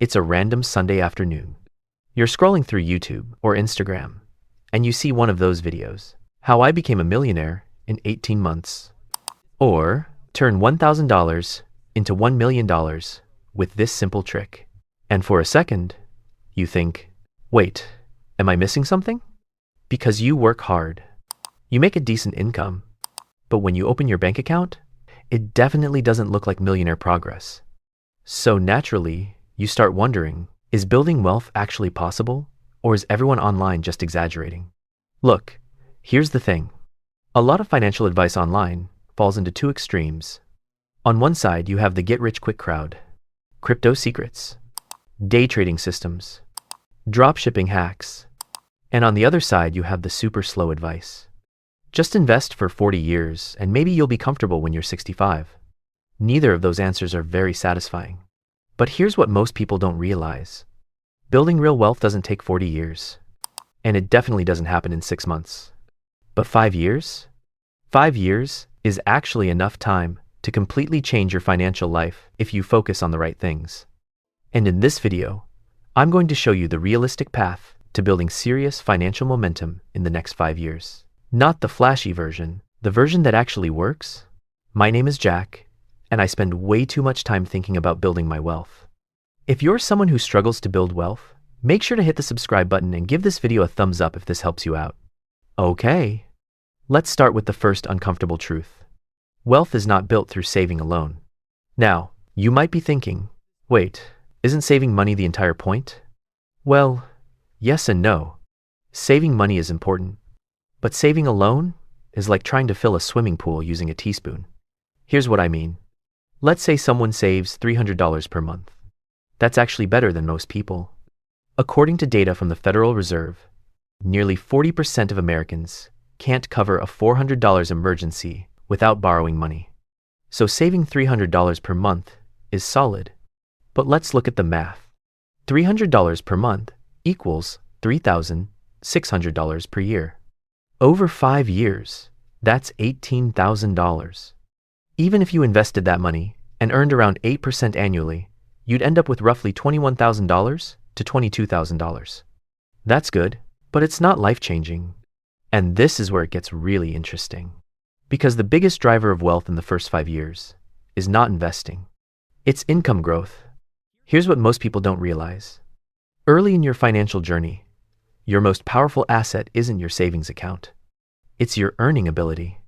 It's a random Sunday afternoon. You're scrolling through YouTube or Instagram, and you see one of those videos. How I became a millionaire in 18 months. Or turn $1,000 into $1 million with this simple trick. And for a second, you think, wait, am I missing something? Because you work hard. You make a decent income. But when you open your bank account, it definitely doesn't look like millionaire progress. So naturally, you start wondering, is building wealth actually possible? Or is everyone online just exaggerating? Look, here's the thing. A lot of financial advice online falls into two extremes. On one side, you have the get-rich-quick crowd, crypto secrets, day trading systems, dropshipping hacks, and on the other side, you have the super slow advice. Just invest for 40 years, and maybe you'll be comfortable when you're 65. Neither of those answers are very satisfying. But here's what most people don't realize. Building real wealth doesn't take 40 years. And it definitely doesn't happen in 6 months. But 5 years? 5 years is actually enough time to completely change your financial life if you focus on the right things. And in this video, I'm going to show you the realistic path to building serious financial momentum in the next 5 years. Not the flashy version, the version that actually works. My name is Jack, and I spend way too much time thinking about building my wealth. If you're someone who struggles to build wealth, make sure to hit the subscribe button and give this video a thumbs up if this helps you out. Okay, let's start with the first uncomfortable truth. Wealth is not built through saving alone. Now, you might be thinking, wait, isn't saving money the entire point? Well, yes and no. Saving money is important, but saving alone is like trying to fill a swimming pool using a teaspoon. Here's what I mean. Let's say someone saves $300 per month. That's actually better than most people. According to data from the Federal Reserve, nearly 40% of Americans can't cover a $400 emergency without borrowing money. So saving $300 per month is solid. But let's look at the math. $300 per month equals $3,600 per year. Over 5 years, that's $18,000. Even if you invested that money and earned around 8% annually, you'd end up with roughly $21,000 to $22,000. That's good, but it's not life-changing. And this is where it gets really interesting. Because the biggest driver of wealth in the first 5 years is not investing. It's income growth. Here's what most people don't realize. Early in your financial journey, your most powerful asset isn't your savings account. It's your earning ability.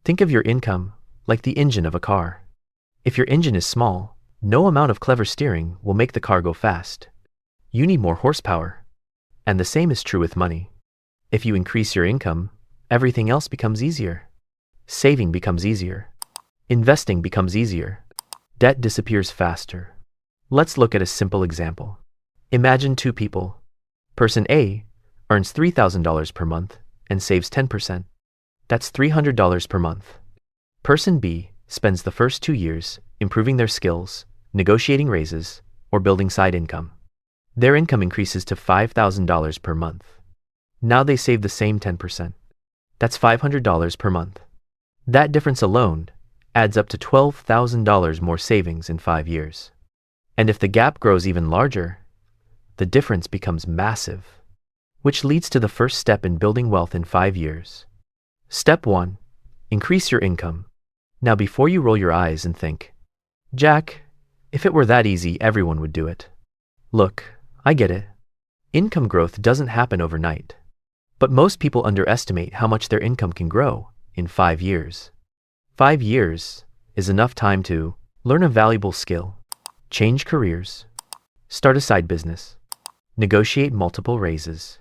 Think of your income like the engine of a car. If your engine is small, no amount of clever steering will make the car go fast. You need more horsepower. And the same is true with money. If you increase your income, everything else becomes easier. Saving becomes easier. Investing becomes easier. Debt disappears faster. Let's look at a simple example. Imagine two people. Person A earns $3,000 per month and saves 10%. That's $300 per month. Person B spends the first 2 years improving their skills, negotiating raises, or building side income. Their income increases to $5,000 per month. Now they save the same 10%. That's $500 per month. That difference alone adds up to $12,000 more savings in 5 years. And if the gap grows even larger, the difference becomes massive, which leads to the first step in building wealth in 5 years. Step 1, increase your income. Now before you roll your eyes and think, Jack, if it were that easy, everyone would do it. Look, I get it. Income growth doesn't happen overnight. But most people underestimate how much their income can grow in 5 years. 5 years is enough time to learn a valuable skill, change careers, start a side business, negotiate multiple raises.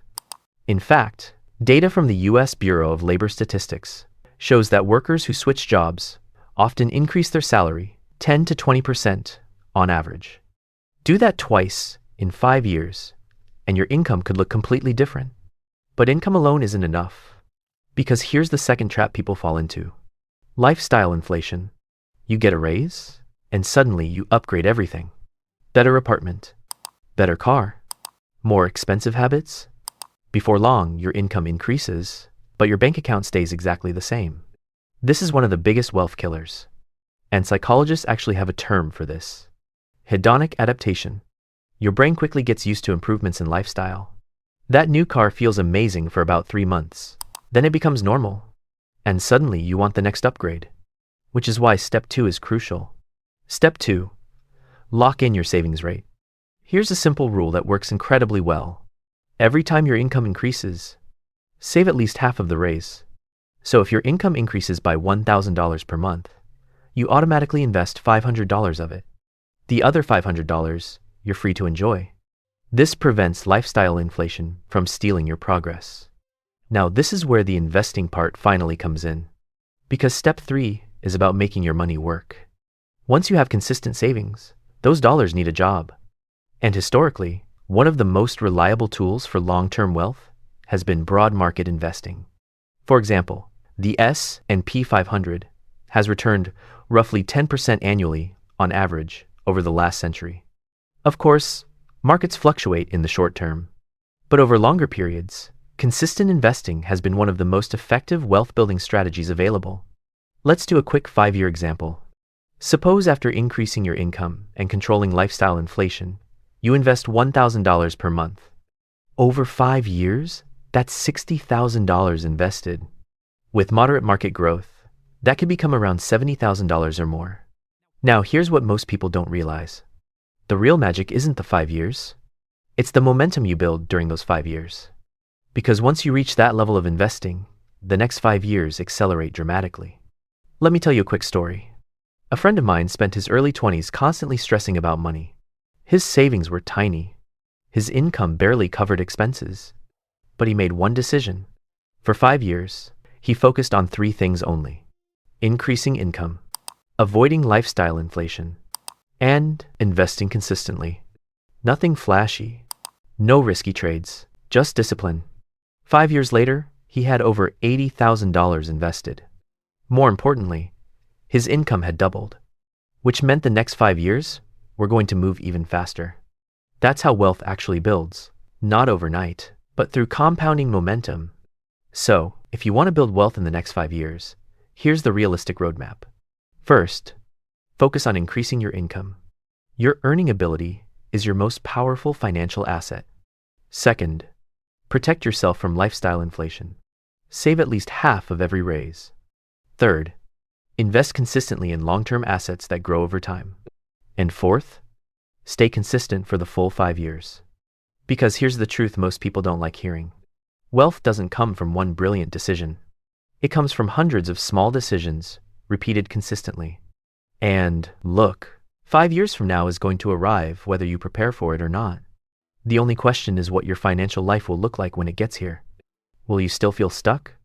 In fact, data from the U.S. Bureau of Labor Statistics shows that workers who switch jobs often increase their salary 10 to 20% on average. Do that twice in 5 years, and your income could look completely different. But income alone isn't enough. Because here's the second trap people fall into. Lifestyle inflation. You get a raise, and suddenly you upgrade everything. Better apartment, better car, more expensive habits. Before long, your income increases, but your bank account stays exactly the same. This is one of the biggest wealth killers. And psychologists actually have a term for this. Hedonic adaptation. Your brain quickly gets used to improvements in lifestyle. That new car feels amazing for about 3 months. Then it becomes normal. And suddenly you want the next upgrade. Which is why step 2 is crucial. Step 2. Lock in your savings rate. Here's a simple rule that works incredibly well. Every time your income increases, save at least half of the raise. So if your income increases by $1,000 per month, you automatically invest $500 of it. The other $500 you're free to enjoy. This prevents lifestyle inflation from stealing your progress. Now this is where the investing part finally comes in. Because step 3 is about making your money work. Once you have consistent savings, those dollars need a job. And historically, one of the most reliable tools for long-term wealth has been broad market investing. For example, the S&P 500 has returned roughly 10% annually on average over the last century. Of course, markets fluctuate in the short term, but over longer periods, consistent investing has been one of the most effective wealth-building strategies available. Let's do a quick 5-year example. Suppose after increasing your income and controlling lifestyle inflation, you invest $1,000 per month. Over 5 years, that's $60,000 invested. With moderate market growth, that could become around $70,000 or more. Now, here's what most people don't realize. The real magic isn't the 5 years. It's the momentum you build during those 5 years. Because once you reach that level of investing, the next 5 years accelerate dramatically. Let me tell you a quick story. A friend of mine spent his early 20s constantly stressing about money. His savings were tiny. His income barely covered expenses. But he made one decision. For 5 years, he focused on 3 things only: increasing income, avoiding lifestyle inflation, and investing consistently. Nothing flashy, no risky trades, just discipline. 5 years later, he had over $80,000 invested. More importantly, his income had doubled, which meant the next 5 years were going to move even faster. That's how wealth actually builds, not overnight, but through compounding momentum. So, if you want to build wealth in the next 5 years, here's the realistic roadmap. First, focus on increasing your income. Your earning ability is your most powerful financial asset. Second, protect yourself from lifestyle inflation. Save at least half of every raise. Third, invest consistently in long-term assets that grow over time. And fourth, stay consistent for the full 5 years. Because here's the truth most people don't like hearing. Wealth doesn't come from one brilliant decision. It comes from hundreds of small decisions repeated consistently. And look, 5 years from now is going to arrive whether you prepare for it or not. The only question is what your financial life will look like when it gets here. Will you still feel stuck?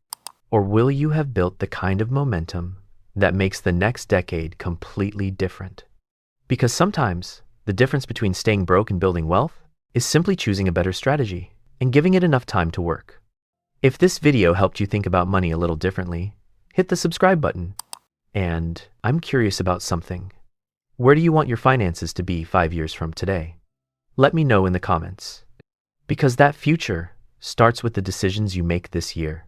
Or will you have built the kind of momentum that makes the next decade completely different? Because sometimes the difference between staying broke and building wealth is simply choosing a better strategy and giving it enough time to work. If this video helped you think about money a little differently, hit the subscribe button. And I'm curious about something. Where do you want your finances to be 5 years from today? Let me know in the comments. Because that future starts with the decisions you make this year.